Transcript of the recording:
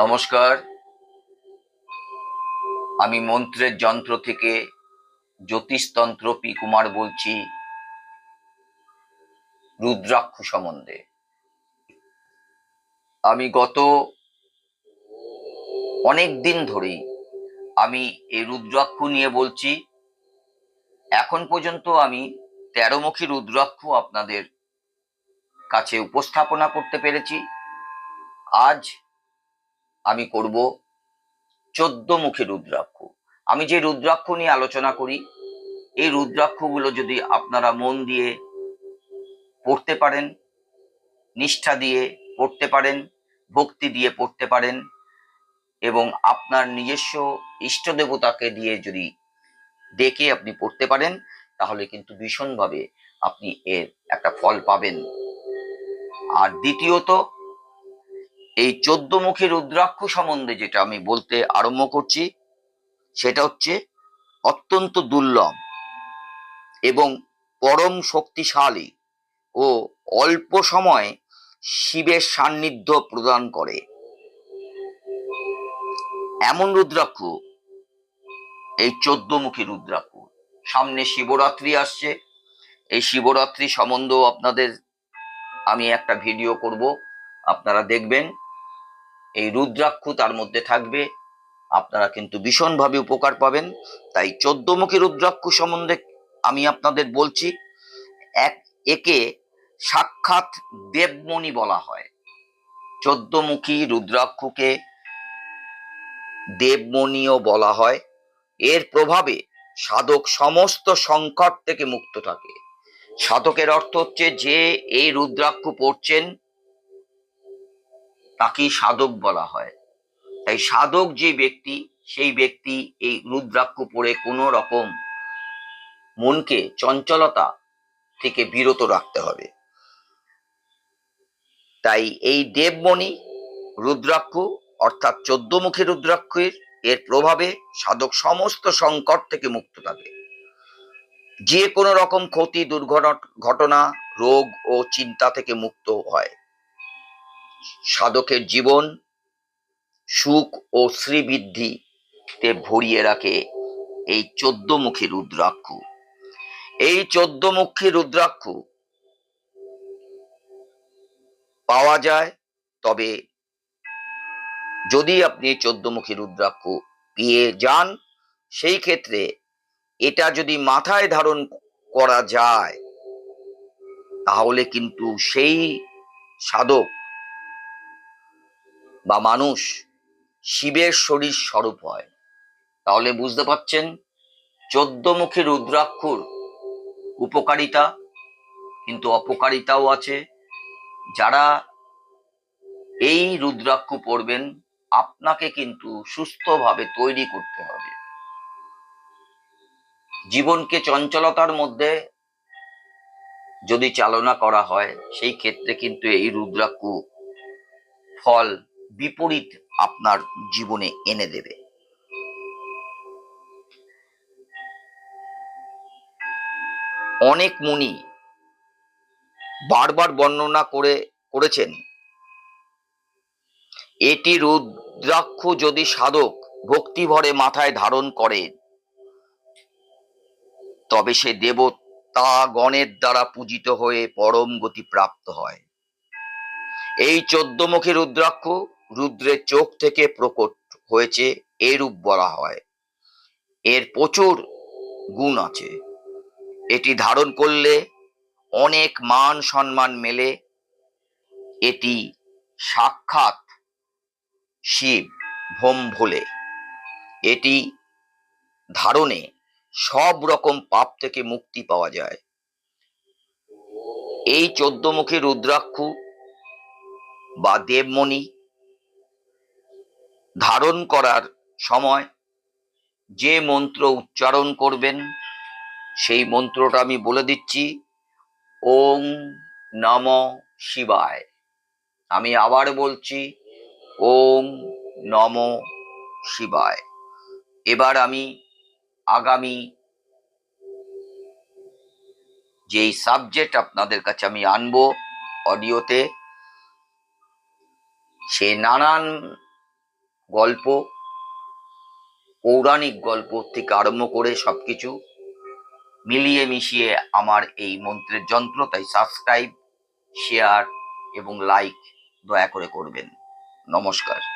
নমস্কার। আমি মন্ত্রের যন্ত্র থেকে জ্যোতিষতন্ত্র পি কুমার বলছি রুদ্রাক্ষ সম্বন্ধে। আমি গত অনেক দিন ধরেই আমি এই রুদ্রাক্ষ নিয়ে বলছি। এখন পর্যন্ত আমি 13মুখী রুদ্রাক্ষ আপনাদের কাছে উপস্থাপনা করতে পেরেছি। আজ আমি করব 14মুখী রুদ্রাক্ষ। আমি যে রুদ্রাক্ষ নিয়ে আলোচনা করি, এই রুদ্রাক্ষগুলো যদি আপনারা মন দিয়ে পড়তে পারেন, নিষ্ঠা দিয়ে পড়তে পারেন, ভক্তি দিয়ে পড়তে পারেন এবং আপনার নিজস্ব ইষ্ট দেবতাকে দিয়ে যদি ডেকে আপনি পড়তে পারেন, তাহলে কিন্তু ভীষণভাবে আপনি এর একটা ফল পাবেন। আর দ্বিতীয়ত, এই 14মুখী রুদ্রাক্ষ সম্বন্ধে যেটা আমি বলতে আরম্ভ করছি, সেটা হচ্ছে অত্যন্ত দুর্লভ এবং পরম শক্তিশালী ও অল্প সময় শিবের সান্নিধ্য প্রদান করে এমন রুদ্রাক্ষ এই 14মুখী রুদ্রাক্ষ। সামনে শিবরাত্রি আসছে। এই শিবরাত্রি সম্বন্ধেও আপনাদের আমি একটা ভিডিও করব, আপনারা দেখবেন। এই রুদ্রাক্ষ তার মধ্যে থাকবে, আপনারা কিন্তু ভীষণভাবে উপকার পাবেন। তাই 14মুখী রুদ্রাক্ষ সম্বন্ধে আমি আপনাদের বলছি। একে সাক্ষাৎ দেবমণি বলা হয়। 14মুখী রুদ্রাক্ষকে দেবমণিও বলা হয়। এর প্রভাবে সাধক সমস্ত সংকট থেকে মুক্ত থাকে। সাধকের অর্থ হচ্ছে যে এই রুদ্রাক্ষ পড়ছেন তাকেই সাধক বলা হয়। তাই সাধক যে ব্যক্তি, সেই ব্যক্তি এই রুদ্রাক্ষ পড়ে কোনো রকম মনকে চঞ্চলতা থেকে বিরত রাখতে হবে। তাই এই দেবমণি রুদ্রাক্ষ অর্থাৎ 14মুখী রুদ্রাক্ষের এর প্রভাবে সাধক সমস্ত সংকট থেকে মুক্ত থাকে। যে কোনো রকম ক্ষতি, দুর্ঘটনা, রোগ ও চিন্তা থেকে মুক্ত হয়। সাধকের জীবন সুখ ও শ্রীবৃদ্ধিতে ভরিয়ে রাখে এই 14মুখী রুদ্রাক্ষ। এই 14মুখী রুদ্রাক্ষ পাওয়া যায়, তবে যদি আপনি 14মুখী রুদ্রাক্ষ পেয়ে যান, সেই ক্ষেত্রে এটা যদি মাথায় ধারণ করা যায়, তাহলে কিন্তু সেই সাধক বা মানুষ শিবের শরীর স্বরূপ হয়। তাহলে বুঝতে পারছেন 14মুখী রুদ্রাক্ষর উপকারিতা, কিন্তু অপকারিতাও আছে। যারা এই রুদ্রাক্ষ পড়বেন, আপনাকে কিন্তু সুস্থভাবে তৈরি করতে হবে। জীবনকে চঞ্চলতার মধ্যে যদি চালনা করা হয়, সেই ক্ষেত্রে কিন্তু এই রুদ্রাক্ষ ফল বিপরীত আপনার জীবনে এনে দেবে। অনেক মুনি বারবার বর্ণনা করেছেন, এটি রুদ্রাক্ষ যদি সাধক ভক্তি ভরে মাথায় ধারণ করে, তবে সে দেবতা গণের দ্বারা পূজিত হয়ে পরম গতি প্রাপ্ত হয়। এই 14মুখী রুদ্রাক্ষ রুদ্রের চোখ থেকে প্রকট হয়েছে এরূপ বলা হয়। এর প্রচুর গুণ আছে। এটি ধারণ করলে অনেক মান সম্মান মেলে। এটি সাক্ষাৎ শিব ভোম ভোলে। এটি ধারণে সব রকম পাপ থেকে মুক্তি পাওয়া যায়। এই 14মুখী রুদ্রাক্ষ বা দেবমণি ধারণ করার সময় যে মন্ত্র উচ্চারণ করবেন, সেই মন্ত্রটা আমি বলে দিচ্ছি। ওং নমঃ শিবায়। আমি আবার বলছি, ওং নমঃ শিবায়। এবার আমি আগামী যেই সাবজেক্ট আপনাদের কাছে আমি আনবো অডিওতে, সে নানান গল্প, পৌরাণিক গল্প থেকে আরম্ভ করে সবকিছু মিলিয়ে মিশিয়ে আমার এই মন্ত্রের যন্ত্র। তাই সাবস্ক্রাইব, শেয়ার এবং লাইক দয়া করে করবেন। নমস্কার।